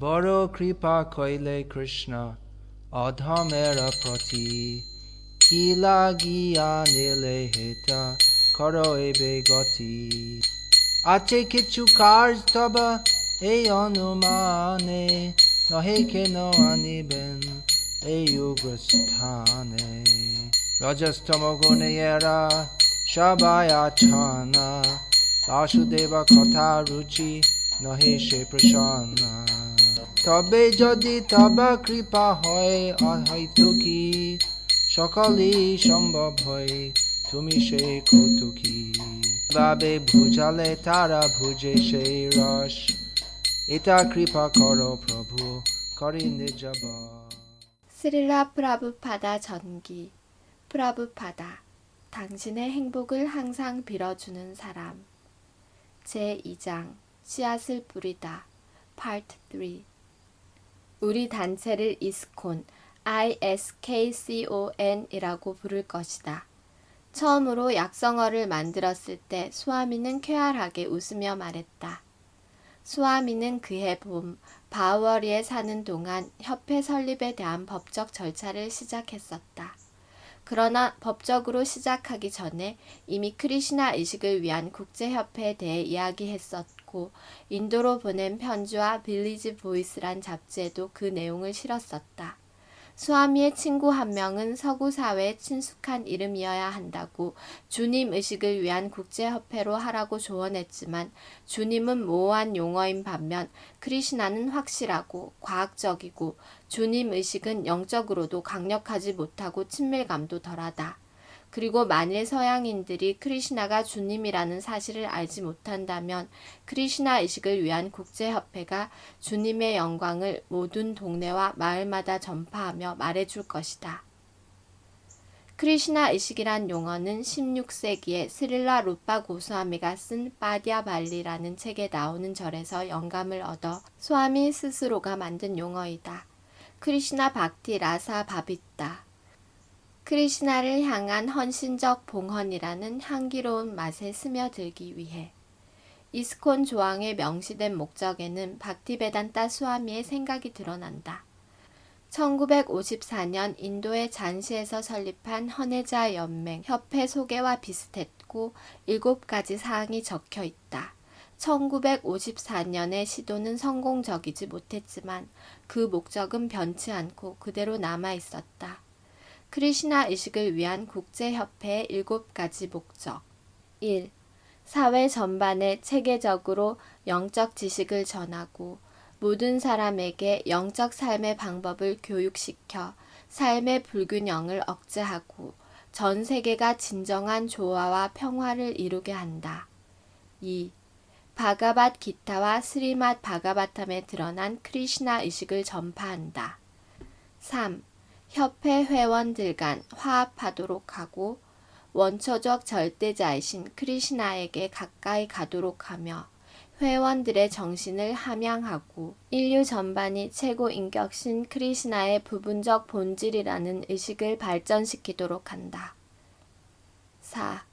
বড় কৃপা কইলে কৃষ্ণ অধমের প্রতি কি লাগিয়া নিলে হেতা করো এবে গতি আছে কিছু কার্য তবা এই অনুমানে নহে কেন আনিবেন এই উগ্রস্থানে রজস্তম গুণে এরা সবাই আছানা বাসুদেব কথা রুচি নহে সে প্রসন্ন তবে যদি তবা কৃপা হয় হয়তো কি সকলেই সম্ভব হয় তুমি সেই কৌতুকী ভাবে বুঝালে তারা বুঝে সেই রস এটা কৃপা করো প্রভু করি নিজ 스릴라 프라부파다 전기. 프라부파다. 당신의 행복을 항상 빌어주는 사람. 제2장 씨앗을 뿌리다. 파트 3. 우리 단체를 이스콘, ISKCON이라고 부를 것이다. 처음으로 약성어를 만들었을 때 수아미는 쾌활하게 웃으며 말했다. 수아미는 그해 봄 바우어리에 사는 동안 협회 설립에 대한 법적 절차를 시작했었다. 그러나 법적으로 시작하기 전에 이미 크리시나 의식을 위한 국제협회에 대해 이야기했었고 인도로 보낸 편지와 빌리지 보이스란 잡지에도 그 내용을 실었었다. 수아미의 친구 한 명은 서구 사회에 친숙한 이름이어야 한다고 주님 의식을 위한 국제협회로 하라고 조언했지만 주님은 모호한 용어인 반면 크리시나는 확실하고 과학적이고 주님 의식은 영적으로도 강력하지 못하고 친밀감도 덜하다. 그리고 만일 서양인들이 크리시나가 주님이라는 사실을 알지 못한다면 크리시나 의식을 위한 국제협회가 주님의 영광을 모든 동네와 마을마다 전파하며 말해줄 것이다. 크리시나 의식이란 용어는 16세기에 스릴라 루파 고스와미가 쓴 빠디아발리라는 책에 나오는 절에서 영감을 얻어 스와미 스스로가 만든 용어이다. 크리시나 박티 라사 바비타. 크리시나를 향한 헌신적 봉헌이라는 향기로운 맛에 스며들기 위해. 이스콘 조항에 명시된 목적에는 박티베단타 수아미의 생각이 드러난다. 1954년 인도의 잔시에서 설립한 헌해자 연맹 협회 소개와 비슷했고 7가지 사항이 적혀 있다. 1954년의 시도는 성공적이지 못했지만 그 목적은 변치 않고 그대로 남아 있었다. 크리시나 의식을 위한 국제협회의 7가지 목적. 1. 사회 전반에 체계적으로 영적 지식을 전하고 모든 사람에게 영적 삶의 방법을 교육시켜 삶의 불균형을 억제하고 전 세계가 진정한 조화와 평화를 이루게 한다. 2. 바가밧 기타와 스리맛 바가바탐에 드러난 크리시나 의식을 전파한다. 3. 협회 회원들 간 화합하도록 하고 원초적 절대자이신 크리시나에게 가까이 가도록 하며 회원들의 정신을 함양하고 인류 전반이 최고 인격신 크리시나의 부분적 본질이라는 의식을 발전시키도록 한다. 4.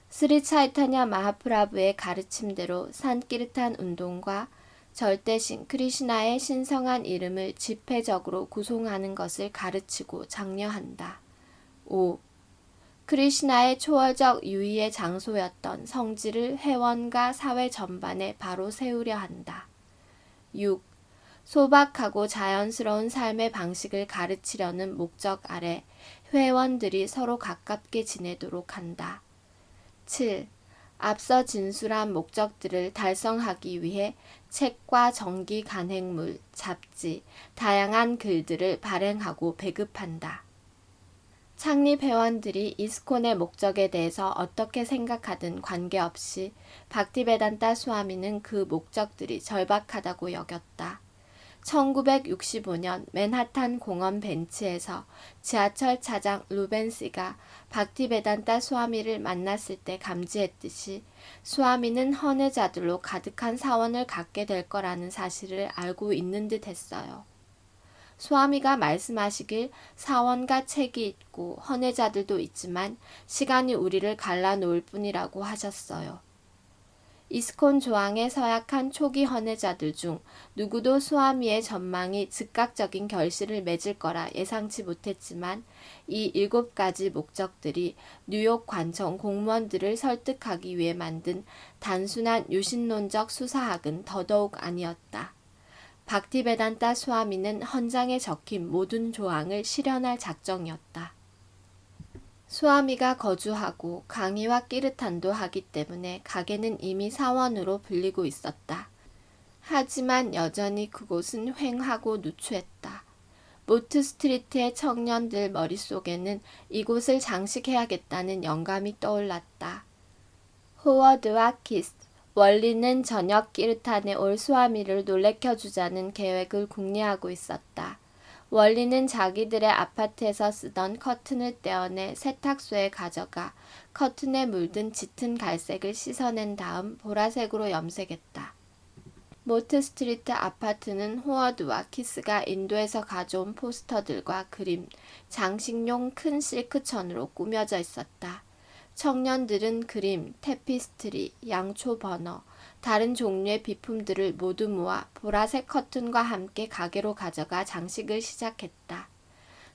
스리 차이타냐 마하프라부의 가르침대로 산키르탄 운동과 절대신 크리시나의 신성한 이름을 집회적으로 구송하는 것을 가르치고 장려한다. 5. 크리시나의 초월적 유의의 장소였던 성지를 회원과 사회 전반에 바로 세우려 한다. 6. 소박하고 자연스러운 삶의 방식을 가르치려는 목적 아래 회원들이 서로 가깝게 지내도록 한다. 7. 앞서 진술한 목적들을 달성하기 위해 책과 정기 간행물, 잡지, 다양한 글들을 발행하고 배급한다. 창립 회원들이 이스콘의 목적에 대해서 어떻게 생각하든 관계없이 박티베단타 수아미는 그 목적들이 절박하다고 여겼다. 1965년 맨하탄 공원 벤치에서 지하철 차장 루벤시가 박티베단타 수아미를 만났을 때 감지했듯이 수아미는 헌해자들로 가득한 사원을 갖게 될 거라는 사실을 알고 있는 듯 했어요. 수아미가 말씀하시길 사원과 책이 있고 헌해자들도 있지만 시간이 우리를 갈라놓을 뿐이라고 하셨어요. 이스콘 조항에 서약한 초기 헌혜자들 중 누구도 수아미의 전망이 즉각적인 결실을 맺을 거라 예상치 못했지만 이 7가지 목적들이 뉴욕 관청 공무원들을 설득하기 위해 만든 단순한 유신론적 수사학은 더더욱 아니었다. 박티베단타 수아미는 헌장에 적힌 모든 조항을 실현할 작정이었다. 수아미가 거주하고 강의와 끼르탄도 하기 때문에 가게는 이미 사원으로 불리고 있었다. 하지만 여전히 그곳은 휑하고 누추했다. 모트 스트리트의 청년들 머릿속에는 이곳을 장식해야겠다는 영감이 떠올랐다. 호워드와 키스, 월리는 저녁 끼르탄에 올 수아미를 놀래켜주자는 계획을 궁리하고 있었다. 월리는 자기들의 아파트에서 쓰던 커튼을 떼어내 세탁소에 가져가 커튼에 물든 짙은 갈색을 씻어낸 다음 보라색으로 염색했다. 모트 스트리트 아파트는 호워드와 키스가 인도에서 가져온 포스터들과 그림, 장식용 큰 실크천으로 꾸며져 있었다. 청년들은 그림, 테피스트리, 양초 버너, 다른 종류의 비품들을 모두 모아 보라색 커튼과 함께 가게로 가져가 장식을 시작했다.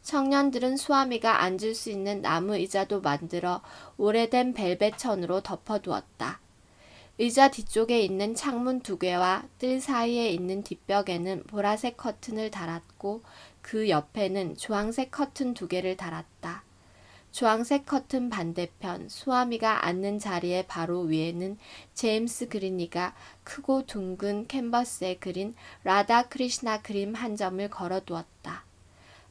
청년들은 수아미가 앉을 수 있는 나무 의자도 만들어 오래된 벨벳 천으로 덮어두었다. 의자 뒤쪽에 있는 창문 2개와 뜰 사이에 있는 뒷벽에는 보라색 커튼을 달았고 그 옆에는 주황색 커튼 2개를 달았다. 주황색 커튼 반대편 수아미가 앉는 자리의 바로 위에는 제임스 그리니가 크고 둥근 캔버스에 그린 라다 크리시나 그림 한 점을 걸어두었다.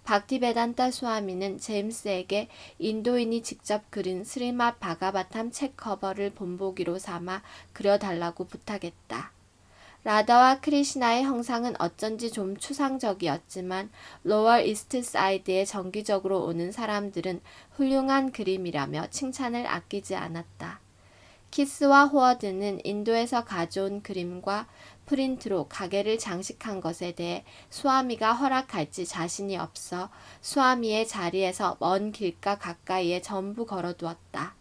박티베단타 수아미는 제임스에게 인도인이 직접 그린 스리맛 바가바탐 책 커버를 본보기로 삼아 그려달라고 부탁했다. 라다와 크리시나의 형상은 어쩐지 좀 추상적이었지만 로월 이스트 사이드에 정기적으로 오는 사람들은 훌륭한 그림이라며 칭찬을 아끼지 않았다. 키스와 호워드는 인도에서 가져온 그림과 프린트로 가게를 장식한 것에 대해 수아미가 허락할지 자신이 없어 수아미의 자리에서 먼 길가 가까이에 전부 걸어두었다.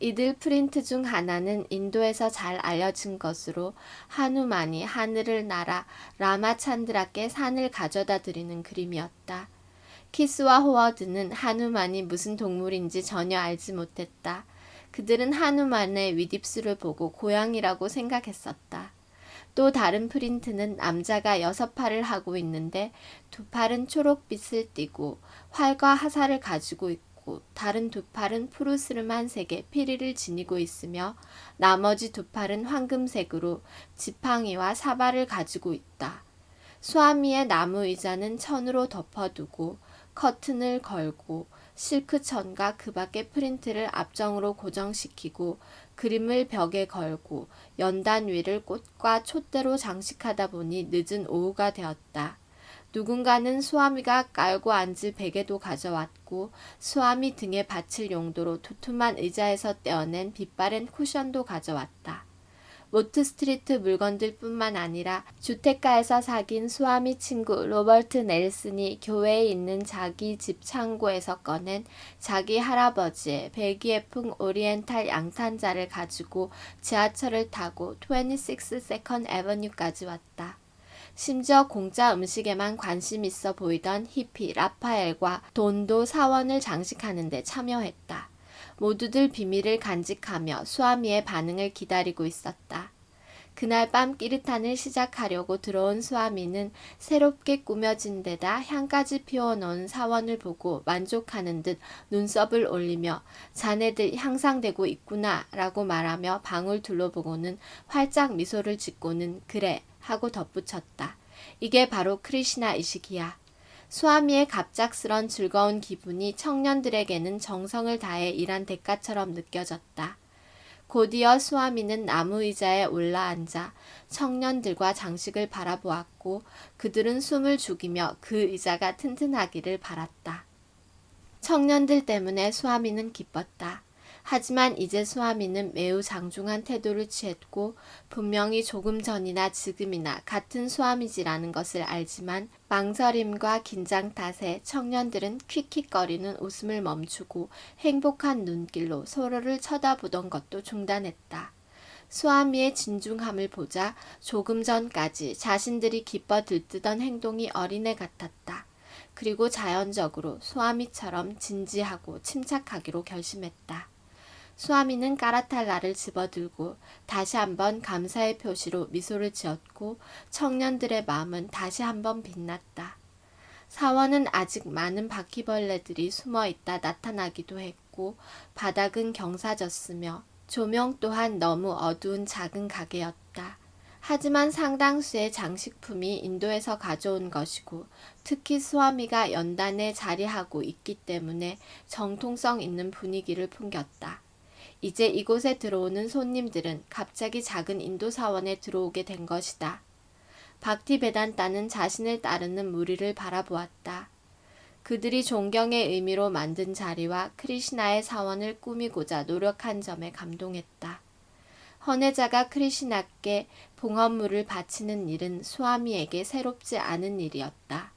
이들 프린트 중 하나는 인도에서 잘 알려진 것으로 하누만이 하늘을 날아 라마찬드라께 산을 가져다 드리는 그림이었다. 키스와 호워드는 하누만이 무슨 동물인지 전혀 알지 못했다. 그들은 하누만의 윗입술을 보고 고양이라고 생각했었다. 또 다른 프린트는 남자가 6팔을 하고 있는데 2팔은 초록빛을 띠고 활과 하사를 가지고 있고 다른 2팔은 푸르스름한 색의 피리를 지니고 있으며 나머지 2팔은 황금색으로 지팡이와 사발을 가지고 있다. 수아미의 나무 의자는 천으로 덮어두고 커튼을 걸고 실크천과 그 밖의 프린트를 앞정으로 고정시키고 그림을 벽에 걸고 연단 위를 꽃과 촛대로 장식하다 보니 늦은 오후가 되었다. 누군가는 수아미가 깔고 앉을 베개도 가져왔고 수아미 등에 받칠 용도로 두툼한 의자에서 떼어낸 빛바랜 쿠션도 가져왔다. 모트 스트리트 물건들 뿐만 아니라 주택가에서 사귄 수아미 친구 로버트 넬슨이 교회에 있는 자기 집 창고에서 꺼낸 자기 할아버지의 배기예풍 오리엔탈 양탄자를 가지고 지하철을 타고 26 세컨 애버뉴까지 왔다. 심지어 공짜 음식에만 관심 있어 보이던 히피 라파엘과 돈도 사원을 장식하는 데 참여했다. 모두들 비밀을 간직하며 수아미의 반응을 기다리고 있었다. 그날 밤 끼르탄을 시작하려고 들어온 수아미는 새롭게 꾸며진 데다 향까지 피워놓은 사원을 보고 만족하는 듯 눈썹을 올리며 자네들 향상되고 있구나 라고 말하며 방을 둘러보고는 활짝 미소를 짓고는 그래 하고 덧붙였다. 이게 바로 크리시나의식이야. 수아미의 갑작스런 즐거운 기분이 청년들에게는 정성을 다해 일한 대가처럼 느껴졌다. 곧이어 수아미는 나무 의자에 올라앉아 청년들과 장식을 바라보았고 그들은 숨을 죽이며 그 의자가 튼튼하기를 바랐다. 청년들 때문에 수아미는 기뻤다. 하지만 이제 수아미는 매우 장중한 태도를 취했고 분명히 조금 전이나 지금이나 같은 수아미지라는 것을 알지만 망설임과 긴장 탓에 청년들은 킥킥거리는 웃음을 멈추고 행복한 눈길로 서로를 쳐다보던 것도 중단했다. 수아미의 진중함을 보자 조금 전까지 자신들이 기뻐 들뜨던 행동이 어린애 같았다. 그리고 자연적으로 수아미처럼 진지하고 침착하기로 결심했다. 수아미는 까라탈라를 집어들고 다시 한번 감사의 표시로 미소를 지었고 청년들의 마음은 다시 한번 빛났다. 사원은 아직 많은 바퀴벌레들이 숨어있다 나타나기도 했고 바닥은 경사졌으며 조명 또한 너무 어두운 작은 가게였다. 하지만 상당수의 장식품이 인도에서 가져온 것이고 특히 수아미가 연단에 자리하고 있기 때문에 정통성 있는 분위기를 풍겼다. 이제 이곳에 들어오는 손님들은 갑자기 작은 인도 사원에 들어오게 된 것이다. 박티베단타는 자신을 따르는 무리를 바라보았다. 그들이 존경의 의미로 만든 자리와 크리시나의 사원을 꾸미고자 노력한 점에 감동했다. 헌혜자가 크리시나께 봉헌물을 바치는 일은 수아미에게 새롭지 않은 일이었다.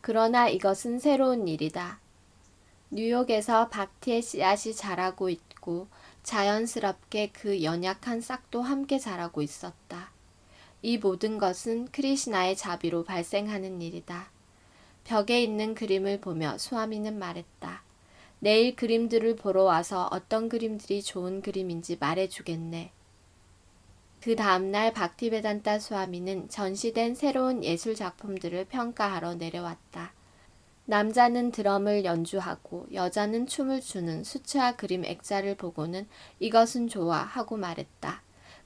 그러나 이것은 새로운 일이다. 뉴욕에서 박티의 씨앗이 자라고 있고 자연스럽게 그 연약한 싹도 함께 자라고 있었다. 이 모든 것은 크리시나의 자비로 발생하는 일이다. 벽에 있는 그림을 보며 수아미는 말했다. 내일 그림들을 보러 와서 어떤 그림들이 좋은 그림인지 말해주겠네. 그 다음날 박티베단타 수아미는 전시된 새로운 예술 작품들을 평가하러 내려왔다. 남자는 드럼을 연주하고 여자는 춤을 추는 수채화 그림 액자를 보고는 이것은 좋아 하고 말했다.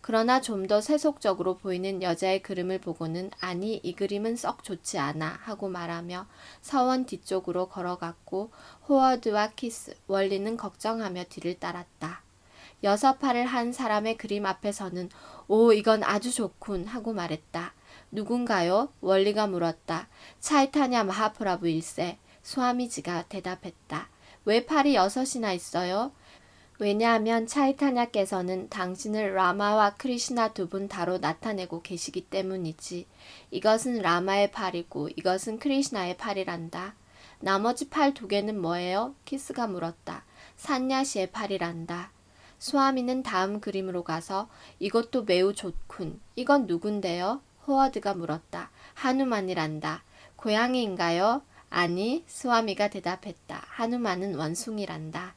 그러나 좀 더 세속적으로 보이는 여자의 그림을 보고는 아니 이 그림은 썩 좋지 않아 하고 말하며 사원 뒤쪽으로 걸어갔고 호워드와 키스, 월리는 걱정하며 뒤를 따랐다. 6팔을 한 사람의 그림 앞에서는 오 이건 아주 좋군 하고 말했다. 누군가요? 월리가 물었다. 차이타냐 마하프라부 1세. 수아미지가 대답했다. 왜 팔이 6이나 있어요? 왜냐하면 차이타냐께서는 당신을 라마와 크리시나 두 분 다로 나타내고 계시기 때문이지. 이것은 라마의 팔이고 이것은 크리시나의 팔이란다. 나머지 팔 2개는 뭐예요? 키스가 물었다. 산야시의 팔이란다. 수아미는 다음 그림으로 가서 이것도 매우 좋군. 이건 누군데요? 호워드가 물었다. 하누만이란다. 고양이인가요? 아니, 수아미가 대답했다. 하누만은 원숭이란다.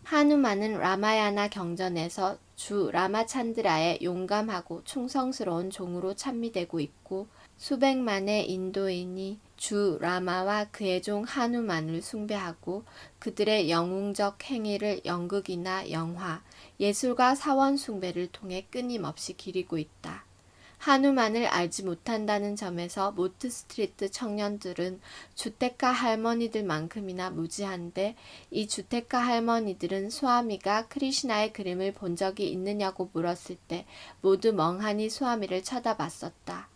하누만은 라마야나 경전에서 주 라마찬드라의 용감하고 충성스러운 종으로 찬미되고 있고 수백만의 인도인이 주 라마와 그의 종 하누만을 숭배하고 그들의 영웅적 행위를 연극이나 영화, 예술과 사원 숭배를 통해 끊임없이 기리고 있다. 하누만을 알지 못한다는 점에서 모트 스트리트 청년들은 주택가 할머니들만큼이나 무지한데 이 주택가 할머니들은 수아미가 크리시나의 그림을 본 적이 있느냐고 물었을 때 모두 멍하니 수아미를 쳐다봤었다.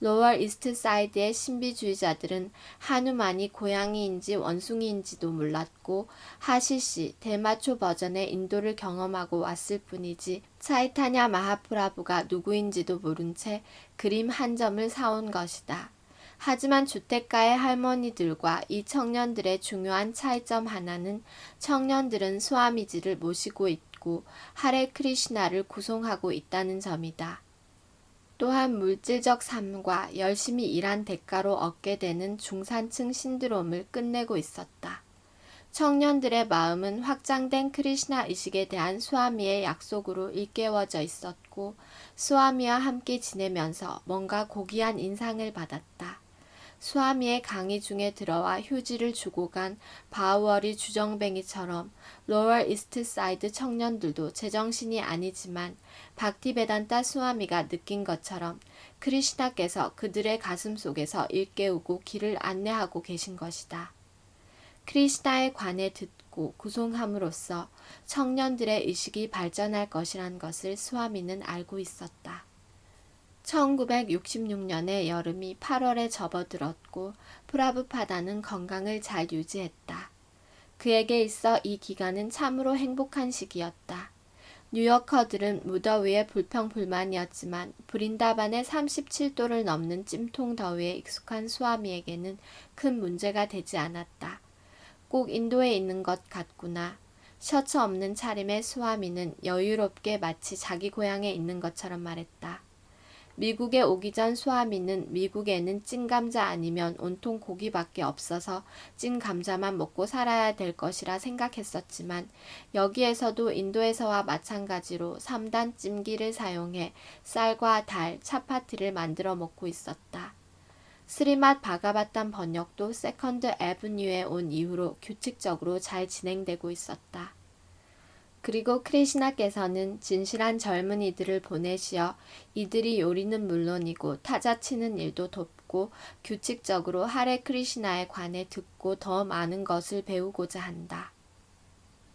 로월 이스트 사이드의 신비주의자들은 하누만이 고양이인지 원숭이인지도 몰랐고 하시시, 대마초 버전의 인도를 경험하고 왔을 뿐이지 차이타냐 마하프라부가 누구인지도 모른 채 그림 한 점을 사온 것이다. 하지만 주택가의 할머니들과 이 청년들의 중요한 차이점 하나는 청년들은 수아미지를 모시고 있고 하레 크리시나를 구송하고 있다는 점이다. 또한 물질적 삶과 열심히 일한 대가로 얻게 되는 중산층 신드롬을 끝내고 있었다. 청년들의 마음은 확장된 크리시나 의식에 대한 수아미의 약속으로 일깨워져 있었고 수아미와 함께 지내면서 뭔가 고귀한 인상을 받았다. 수아미의 강의 중에 들어와 휴지를 주고 간 바우어리 주정뱅이처럼 로월 이스트 사이드 청년들도 제정신이 아니지만 박티베단타 수아미가 느낀 것처럼 크리시나께서 그들의 가슴 속에서 일깨우고 길을 안내하고 계신 것이다. 크리시나에 관해 듣고 구송함으로써 청년들의 의식이 발전할 것이란 것을 수아미는 알고 있었다. 1966년의 여름이 8월에 접어들었고 프라부파다는 건강을 잘 유지했다. 그에게 있어 이 기간은 참으로 행복한 시기였다. 뉴요커들은 무더위에 불평불만이었지만 브린다반의 37도를 넘는 찜통 더위에 익숙한 수아미에게는 큰 문제가 되지 않았다. 꼭 인도에 있는 것 같구나. 셔츠 없는 차림의 수아미는 여유롭게 마치 자기 고향에 있는 것처럼 말했다. 미국에 오기 전 수아미는 미국에는 찐감자 아니면 온통 고기밖에 없어서 찐감자만 먹고 살아야 될 것이라 생각했었지만 여기에서도 인도에서와 마찬가지로 3단 찜기를 사용해 쌀과 달, 차파티를 만들어 먹고 있었다. 스리맛 바가바탄 번역도 세컨드 애브뉴에 온 이후로 규칙적으로 잘 진행되고 있었다. 그리고 크리시나께서는 진실한 젊은이들을 보내시어 이들이 요리는 물론이고 타자 치는 일도 돕고 규칙적으로 하레 크리시나에 관해 듣고 더 많은 것을 배우고자 한다.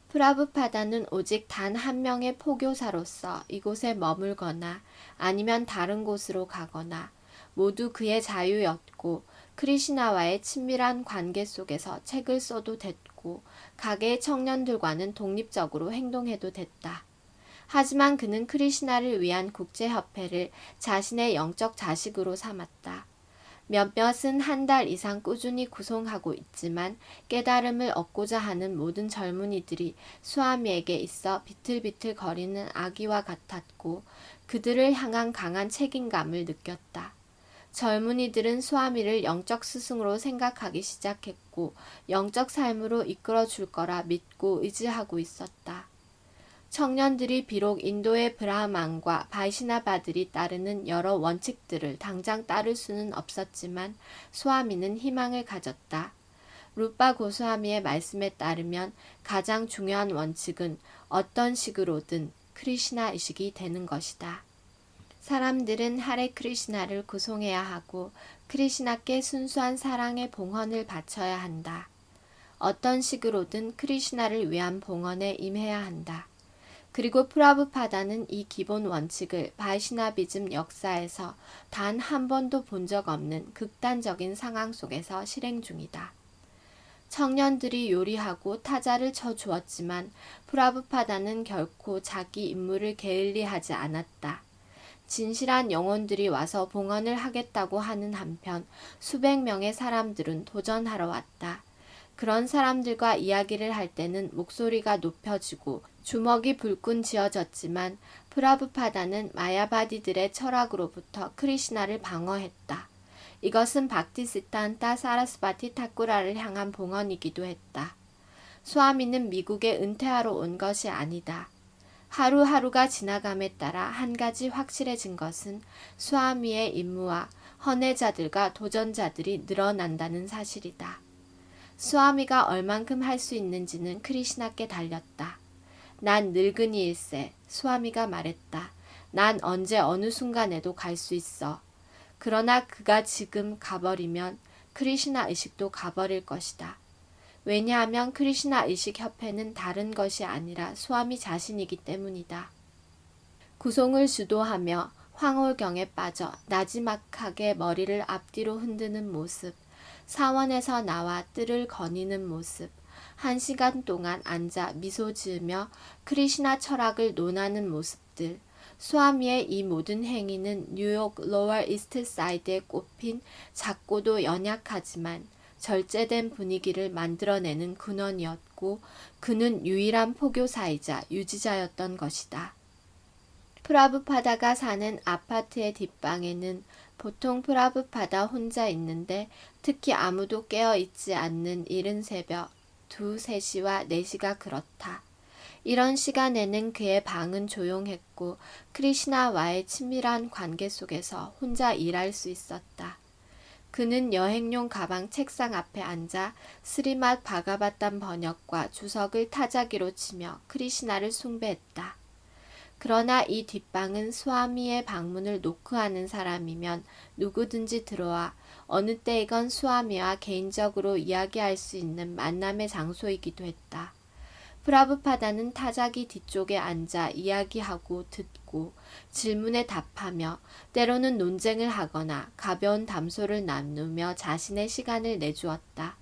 프라부파다는 오직 단 한 명의 포교사로서 이곳에 머물거나 아니면 다른 곳으로 가거나 모두 그의 자유였고 크리시나와의 친밀한 관계 속에서 책을 써도 됐고 가게의 청년들과는 독립적으로 행동해도 됐다. 하지만 그는 크리시나를 위한 국제협회를 자신의 영적 자식으로 삼았다. 몇몇은 한 달 이상 꾸준히 구송하고 있지만 깨달음을 얻고자 하는 모든 젊은이들이 수아미에게 있어 비틀비틀 거리는 아기와 같았고 그들을 향한 강한 책임감을 느꼈다. 젊은이들은 수아미를 영적 스승으로 생각하기 시작했고 영적 삶으로 이끌어 줄 거라 믿고 의지하고 있었다. 청년들이 비록 인도의 브라ಹ만과 바이시나바들이 따르는 여러 원칙들을 당장 따를 수는 없었지만 수아미는 희망을 가졌다. 루파 고스와미의 말씀에 따르면 가장 중요한 원칙은 어떤 식으로든 크리시나 의식이 되는 것이다. 사람들은 하레 크리시나를 구송해야 하고 크리시나께 순수한 사랑의 봉헌을 바쳐야 한다. 어떤 식으로든 크리시나를 위한 봉헌에 임해야 한다. 그리고 프라부파다는 이 기본 원칙을 바이시나비즘 역사에서 단 한 번도 본 적 없는 극단적인 상황 속에서 실행 중이다. 청년들이 요리하고 타자를 쳐 주었지만 프라부파다는 결코 자기 임무를 게을리하지 않았다. 진실한 영혼들이 와서 봉헌을 하겠다고 하는 한편 수백 명의 사람들은 도전하러 왔다. 그런 사람들과 이야기를 할 때는 목소리가 높여지고 주먹이 불끈 쥐어졌지만 프라부파다는 마야바디들의 철학으로부터 크리시나를 방어했다. 이것은 박티시탄타 사라스바티 타쿠라를 향한 봉헌이기도 했다. 수아미는 미국에 은퇴하러 온 것이 아니다. 하루하루가 지나감에 따라 한 가지 확실해진 것은 수아미의 임무와 헌혜자들과 도전자들이 늘어난다는 사실이다. 수아미가 얼만큼 할 수 있는지는 크리시나께 달렸다. 난 늙은이일세, 수아미가 말했다. 난 언제 어느 순간에도 갈 수 있어. 그러나 그가 지금 가버리면 크리시나 의식도 가버릴 것이다. 왜냐하면 크리시나 의식협회는 다른 것이 아니라 수아미 자신이기 때문이다. 구송을 주도하며 황홀경에 빠져 나지막하게 머리를 앞뒤로 흔드는 모습, 사원에서 나와 뜰을 거니는 모습, 1시간 동안 앉아 미소 지으며 크리시나 철학을 논하는 모습들, 수아미의 이 모든 행위는 뉴욕 로월 이스트 사이드에 꼽힌 작고도 연약하지만 절제된 분위기를 만들어내는 근원이었고 그는 유일한 포교사이자 유지자였던 것이다. 프라부파다가 사는 아파트의 뒷방에는 보통 프라부파다 혼자 있는데 특히 아무도 깨어있지 않는 이른 새벽 2, 3시와 4시가 그렇다. 이런 시간에는 그의 방은 조용했고 크리시나와의 친밀한 관계 속에서 혼자 일할 수 있었다. 그는 여행용 가방 책상 앞에 앉아 스리맛 바가바탄 번역과 주석을 타자기로 치며 크리시나를 숭배했다. 그러나 이 뒷방은 수아미의 방문을 노크하는 사람이면 누구든지 들어와 어느 때이건 수아미와 개인적으로 이야기할 수 있는 만남의 장소이기도 했다. 프라부파다는 타자기 뒤쪽에 앉아 이야기하고 듣고 질문에 답하며 때로는 논쟁을 하거나 가벼운 담소를 나누며 자신의 시간을 내주었다.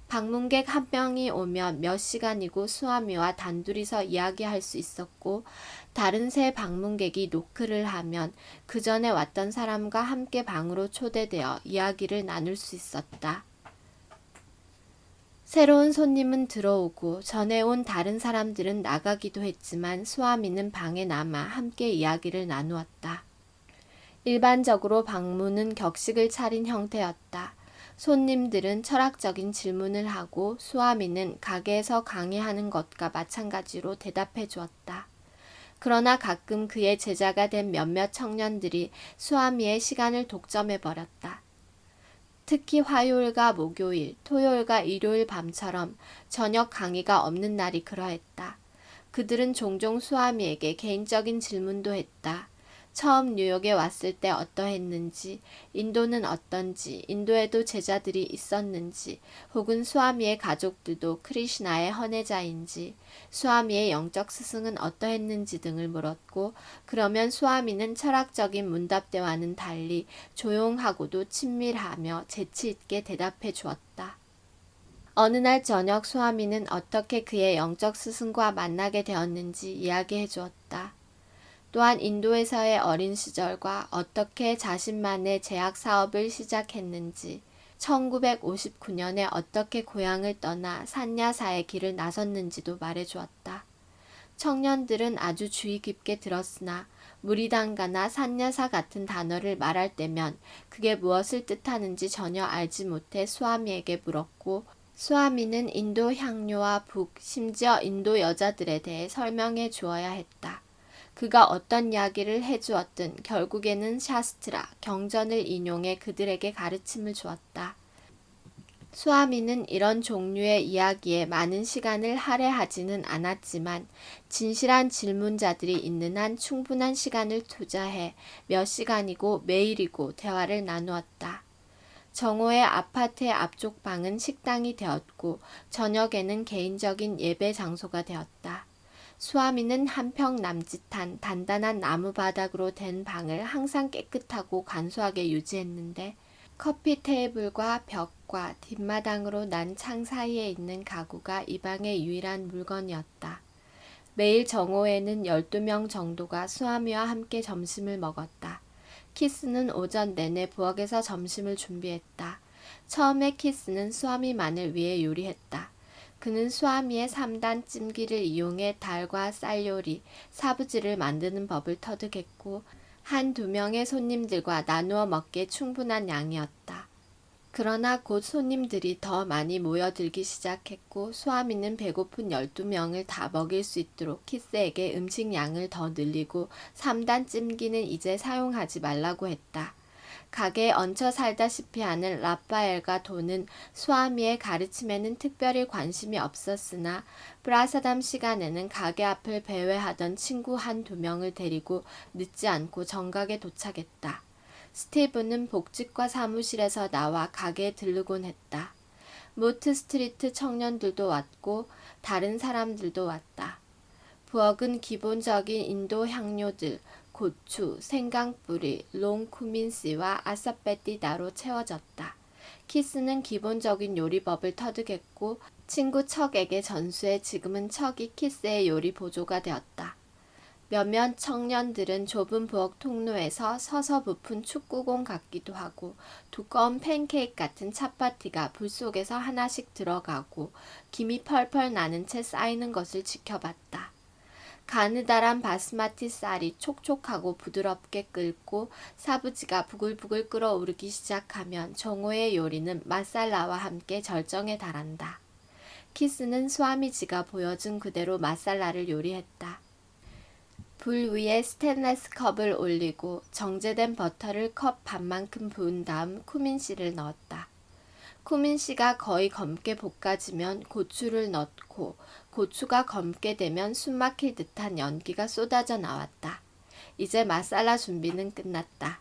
방문객 한 명이 오면 몇 시간이고 수아미와 단둘이서 이야기할 수 있었고 다른 새 방문객이 노크를 하면 그 전에 왔던 사람과 함께 방으로 초대되어 이야기를 나눌 수 있었다. 새로운 손님은 들어오고 전에 온 다른 사람들은 나가기도 했지만 수아미는 방에 남아 함께 이야기를 나누었다. 일반적으로 방문은 격식을 차린 형태였다. 손님들은 철학적인 질문을 하고 수아미는 가게에서 강의하는 것과 마찬가지로 대답해 주었다. 그러나 가끔 그의 제자가 된 몇몇 청년들이 수아미의 시간을 독점해 버렸다. 특히 화요일과 목요일, 토요일과 일요일 밤처럼 저녁 강의가 없는 날이 그러했다. 그들은 종종 수아미에게 개인적인 질문도 했다. 처음 뉴욕에 왔을 때 어떠했는지, 인도는 어떤지, 인도에도 제자들이 있었는지, 혹은 수아미의 가족들도 크리시나의 헌혜자인지, 수아미의 영적 스승은 어떠했는지 등을 물었고, 그러면 수아미는 철학적인 문답대와는 달리 조용하고도 친밀하며 재치 있게 대답해 주었다. 어느 날 저녁 수아미는 어떻게 그의 영적 스승과 만나게 되었는지 이야기해 주었다. 또한 인도에서의 어린 시절과 어떻게 자신만의 제약 사업을 시작했는지, 1959년에 어떻게 고향을 떠나 산야사의 길을 나섰는지도 말해주었다. 청년들은 아주 주의 깊게 들었으나 무리단가나 산야사 같은 단어를 말할 때면 그게 무엇을 뜻하는지 전혀 알지 못해 수아미에게 물었고, 수아미는 인도 향료와 북, 심지어 인도 여자들에 대해 설명해 주어야 했다. 그가 어떤 이야기를 해주었든 결국에는 샤스트라, 경전을 인용해 그들에게 가르침을 주었다. 수아미는 이런 종류의 이야기에 많은 시간을 할애하지는 않았지만 진실한 질문자들이 있는 한 충분한 시간을 투자해 몇 시간이고 매일이고 대화를 나누었다. 정오의 아파트의 앞쪽 방은 식당이 되었고 저녁에는 개인적인 예배 장소가 되었다. 수아미는 한 평 남짓한 단단한 나무 바닥으로 된 방을 항상 깨끗하고 간소하게 유지했는데 커피 테이블과 벽과 뒷마당으로 난 창 사이에 있는 가구가 이 방의 유일한 물건이었다. 매일 정오에는 12명 정도가 수아미와 함께 점심을 먹었다. 키스는 오전 내내 부엌에서 점심을 준비했다. 처음에 키스는 수아미만을 위해 요리했다. 그는 수아미의 3단 찜기를 이용해 달과 쌀 요리, 사부지를 만드는 법을 터득했고 한두 명의 손님들과 나누어 먹기에 충분한 양이었다. 그러나 곧 손님들이 더 많이 모여들기 시작했고 수아미는 배고픈 12명을 다 먹일 수 있도록 키스에게 음식 양을 더 늘리고 3단 찜기는 이제 사용하지 말라고 했다. 가게에 얹혀 살다시피 하는 라파엘과 도는 수아미의 가르침에는 특별히 관심이 없었으나 프라사담 시간에는 가게 앞을 배회하던 친구 한두 명을 데리고 늦지 않고 정각에 도착했다. 스티브는 복직과 사무실에서 나와 가게에 들르곤 했다. 모트 스트리트 청년들도 왔고 다른 사람들도 왔다. 부엌은 기본적인 인도 향료들, 고추, 생강뿌리, 롱쿠민씨와 아사페티다로 채워졌다. 키스는 기본적인 요리법을 터득했고 친구 척에게 전수해 지금은 척이 키스의 요리 보조가 되었다. 몇몇 청년들은 좁은 부엌 통로에서 서서 부푼 축구공 같기도 하고 두꺼운 팬케이크 같은 찹파티가 불 속에서 하나씩 들어가고 김이 펄펄 나는 채 쌓이는 것을 지켜봤다. 가느다란 바스마티 쌀이 촉촉하고 부드럽게 끓고 사부지가 부글부글 끓어오르기 시작하면 정오의 요리는 마살라와 함께 절정에 달한다. 키스는 수아미지가 보여준 그대로 마살라를 요리했다. 불 위에 스테인리스 컵을 올리고 정제된 버터를 컵 반만큼 부은 다음 쿠민씨를 넣었다. 쿠민씨가 거의 검게 볶아지면 고추를 넣고 고추가 검게 되면 숨막힐 듯한 연기가 쏟아져 나왔다. 이제 마살라 준비는 끝났다.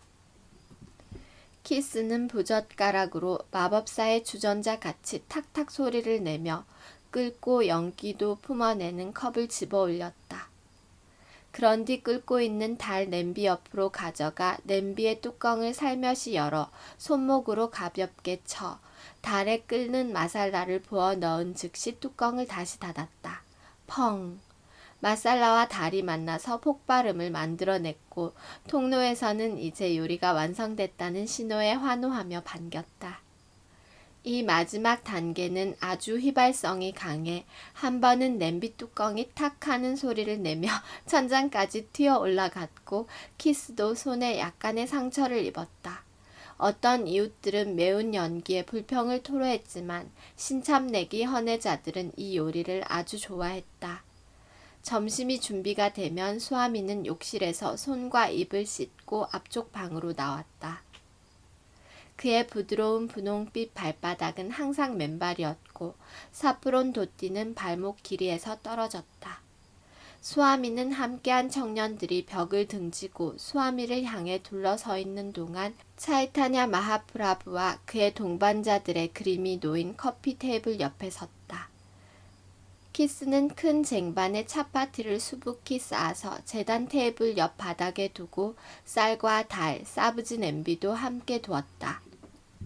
키스는 부젓가락으로 마법사의 주전자 같이 탁탁 소리를 내며 끓고 연기도 품어내는 컵을 집어 올렸다. 그런 뒤 끓고 있는 달 냄비 옆으로 가져가 냄비의 뚜껑을 살며시 열어 손목으로 가볍게 쳐 달에 끓는 마살라를 부어 넣은 즉시 뚜껑을 다시 닫았다. 펑! 마살라와 달이 만나서 폭발음을 만들어냈고 통로에서는 이제 요리가 완성됐다는 신호에 환호하며 반겼다. 이 마지막 단계는 아주 휘발성이 강해 한 번은 냄비 뚜껑이 탁 하는 소리를 내며 천장까지 튀어 올라갔고 키스도 손에 약간의 상처를 입었다. 어떤 이웃들은 매운 연기에 불평을 토로했지만 신참내기 헌혜자들은 이 요리를 아주 좋아했다. 점심이 준비가 되면 수아미는 욕실에서 손과 입을 씻고 앞쪽 방으로 나왔다. 그의 부드러운 분홍빛 발바닥은 항상 맨발이었고 사프론 돛띠는 발목 길이에서 떨어졌다. 수아미는 함께한 청년들이 벽을 등지고 수아미를 향해 둘러서 있는 동안 차이타냐 마하프라부와 그의 동반자들의 그림이 놓인 커피 테이블 옆에 섰다. 키스는 큰 쟁반에 차파티를 수북히 쌓아서 재단 테이블 옆 바닥에 두고 쌀과 달, 사브지 냄비도 함께 두었다.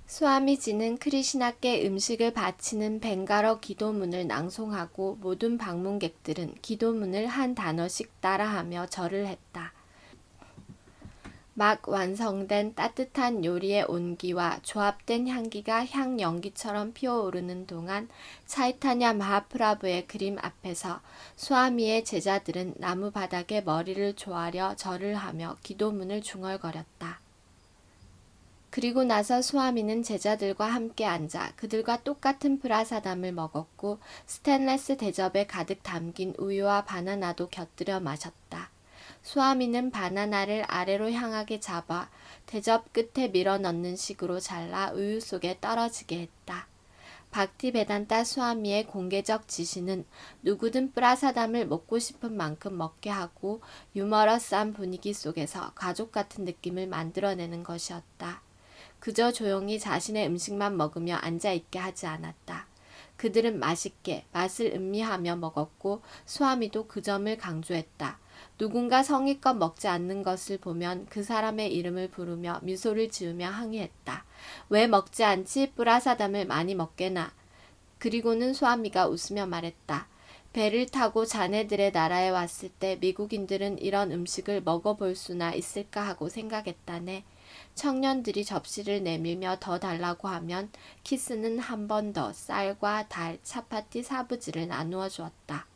수아미지는 크리시나께 음식을 바치는 벵가러 기도문을 낭송하고 모든 방문객들은 기도문을 한 단어씩 따라하며 절을 했다. 막 완성된 따뜻한 요리의 온기와 조합된 향기가 향연기처럼 피어오르는 동안 차이타냐 마하프라부의 그림 앞에서 수아미의 제자들은 나무 바닥에 머리를 조아려 절을 하며 기도문을 중얼거렸다. 그리고 나서 수아미는 제자들과 함께 앉아 그들과 똑같은 프라사담을 먹었고 스테인레스 대접에 가득 담긴 우유와 바나나도 곁들여 마셨다. 수아미는 바나나를 아래로 향하게 잡아 대접 끝에 밀어넣는 식으로 잘라 우유 속에 떨어지게 했다. 박티베단타 수아미의 공개적 지시는 누구든 프라사담을 먹고 싶은 만큼 먹게 하고 유머러스한 분위기 속에서 가족 같은 느낌을 만들어내는 것이었다. 그저 조용히 자신의 음식만 먹으며 앉아있게 하지 않았다. 그들은 맛있게 맛을 음미하며 먹었고 수아미도 그 점을 강조했다. 누군가 성의껏 먹지 않는 것을 보면 그 사람의 이름을 부르며 미소를 지으며 항의했다. 왜 먹지 않지? 뿌라사담을 많이 먹게나. 그리고는 수아미가 웃으며 말했다. 배를 타고 자네들의 나라에 왔을 때 미국인들은 이런 음식을 먹어볼 수나 있을까 하고 생각했다네. 청년들이 접시를 내밀며 더 달라고 하면 키스는 한 번 더 쌀과 달, 차파티, 사부지를 나누어 주었다.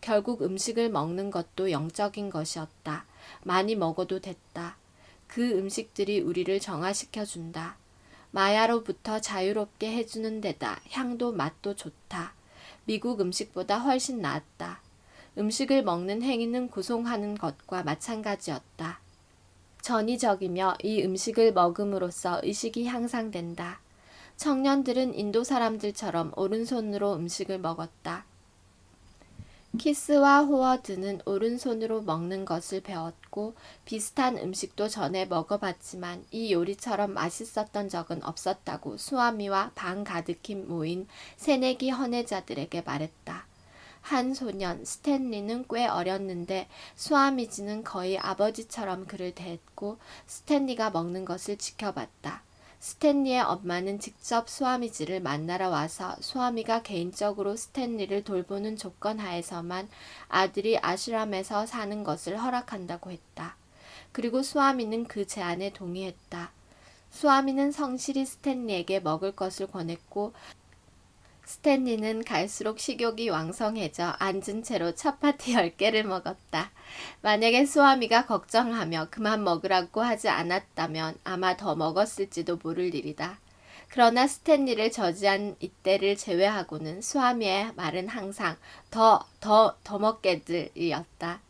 결국 음식을 먹는 것도 영적인 것이었다. 많이 먹어도 됐다. 그 음식들이 우리를 정화시켜 준다. 마야로부터 자유롭게 해주는 데다 향도 맛도 좋다. 미국 음식보다 훨씬 나았다. 음식을 먹는 행위는 고송하는 것과 마찬가지였다. 전이적이며 이 음식을 먹음으로써 의식이 향상된다. 청년들은 인도 사람들처럼 오른손으로 음식을 먹었다. 키스와 호워드는 오른손으로 먹는 것을 배웠고 비슷한 음식도 전에 먹어봤지만 이 요리처럼 맛있었던 적은 없었다고 수아미와 방 가득히 모인 새내기 헌혜자들에게 말했다. 한 소년 스탠리는 꽤 어렸는데 수아미지는 거의 아버지처럼 그를 대했고 스탠리가 먹는 것을 지켜봤다. 스탠리의 엄마는 직접 수아미지를 만나러 와서 수아미가 개인적으로 스탠리를 돌보는 조건 하에서만 아들이 아슈람에서 사는 것을 허락한다고 했다. 그리고 수아미는 그 제안에 동의했다. 수아미는 성실히 스탠리에게 먹을 것을 권했고 스탠리는 갈수록 식욕이 왕성해져 앉은 채로 차파티 10개를 먹었다. 만약에 수아미가 걱정하며 그만 먹으라고 하지 않았다면 아마 더 먹었을지도 모를 일이다. 그러나 스탠리를 저지한 이때를 제외하고는 수아미의 말은 항상 더 먹게들이었다.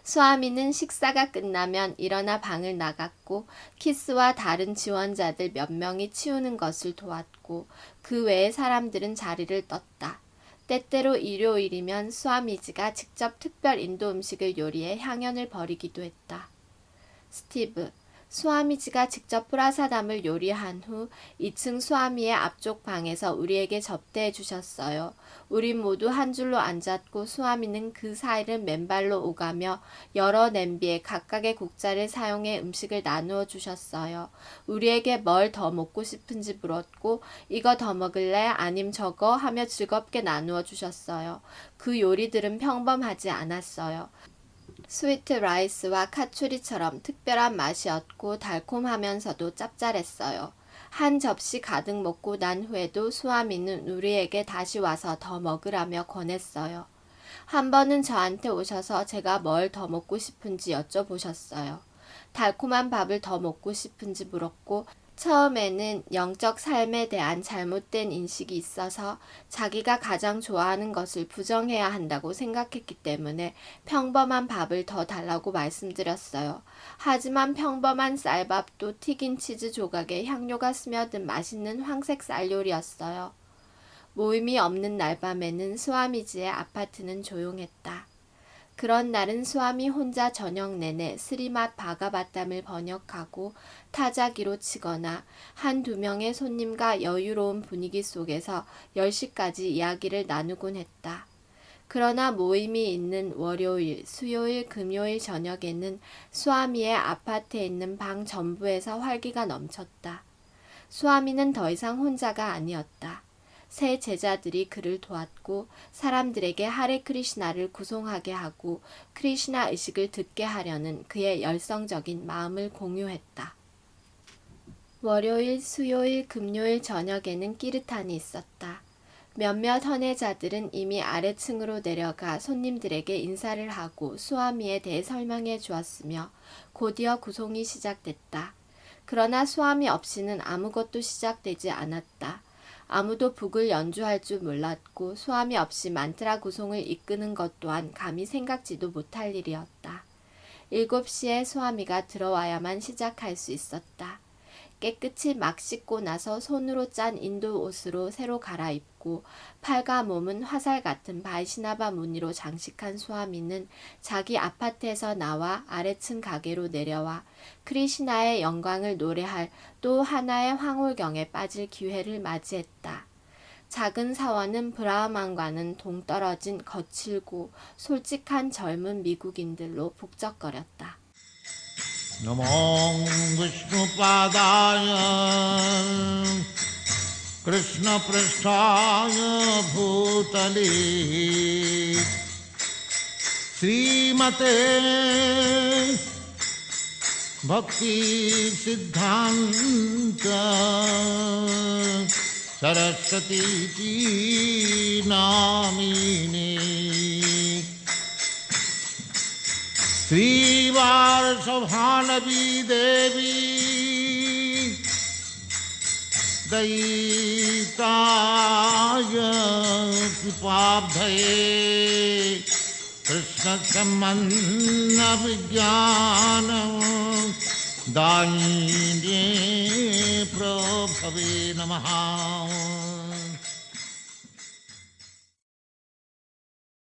수아미는 식사가 끝나면 일어나 방을 나갔고 키스와 다른 지원자들 몇 명이 치우는 것을 도왔고 그 외의 사람들은 자리를 떴다. 때때로 일요일이면 수아미지가 직접 특별 인도 음식을 요리해 향연을 벌이기도 했다. 스티브, 수아미지가 직접 프라사담을 요리한 후 2층 수아미의 앞쪽 방에서 우리에게 접대해 주셨어요. 우린 모두 한 줄로 앉았고 수아미는 그 사이를 맨발로 오가며 여러 냄비에 각각의 국자를 사용해 음식을 나누어 주셨어요. 우리에게 뭘 더 먹고 싶은지 물었고 이거 더 먹을래? 아님 저거? 하며 즐겁게 나누어 주셨어요. 그 요리들은 평범하지 않았어요. 스위트 라이스와 카추리처럼 특별한 맛이었고 달콤하면서도 짭짤했어요. 한 접시 가득 먹고 난 후에도 수아미는 우리에게 다시 와서 더 먹으라며 권했어요. 한 번은 저한테 오셔서 제가 뭘 더 먹고 싶은지 여쭤보셨어요. 달콤한 밥을 더 먹고 싶은지 물었고, 처음에는 영적 삶에 대한 잘못된 인식이 있어서 자기가 가장 좋아하는 것을 부정해야 한다고 생각했기 때문에 평범한 밥을 더 달라고 말씀드렸어요. 하지만 평범한 쌀밥도 튀긴 치즈 조각에 향료가 스며든 맛있는 황색 쌀 요리였어요. 모임이 없는 날밤에는 수아미지의 아파트는 조용했다. 그런 날은 수아미 혼자 저녁 내내 스리맛 바가바탐을 번역하고 타자기로 치거나 한두 명의 손님과 여유로운 분위기 속에서 10시까지 이야기를 나누곤 했다. 그러나 모임이 있는 월요일, 수요일, 금요일 저녁에는 수아미의 아파트에 있는 방 전부에서 활기가 넘쳤다. 수아미는 더 이상 혼자가 아니었다. 새 제자들이 그를 도왔고 사람들에게 하레 크리시나를 구송하게 하고 크리시나 의식을 듣게 하려는 그의 열성적인 마음을 공유했다. 월요일, 수요일, 금요일 저녁에는 끼르탄이 있었다. 몇몇 헌혜자들은 이미 아래층으로 내려가 손님들에게 인사를 하고 수아미에 대해 설명해 주었으며 곧이어 구송이 시작됐다. 그러나 수아미 없이는 아무것도 시작되지 않았다. 아무도 북을 연주할 줄 몰랐고 수아미 없이 만트라 구송을 이끄는 것 또한 감히 생각지도 못할 일이었다. 7시에 수아미가 들어와야만 시작할 수 있었다. 깨끗이 막 씻고 나서 손으로 짠 인도 옷으로 새로 갈아입고 팔과 몸은 화살 같은 바이시나바 무늬로 장식한 수아미는 자기 아파트에서 나와 아래층 가게로 내려와 크리시나의 영광을 노래할 또 하나의 황홀경에 빠질 기회를 맞이했다. 작은 사원은 브라흐만과는 동떨어진 거칠고 솔직한 젊은 미국인들로 북적거렸다. नमो विष्णुपादाय कृष्णपृष्ठाय भूतले श्रीमते भक्तिसिद्धान्त सरस्वतीति नामिने श्रीवारसभानवी देवी दयिताय कृपाब्धये कृष्णसम्बन्ध विज्ञान दायिने प्रभवे नमः।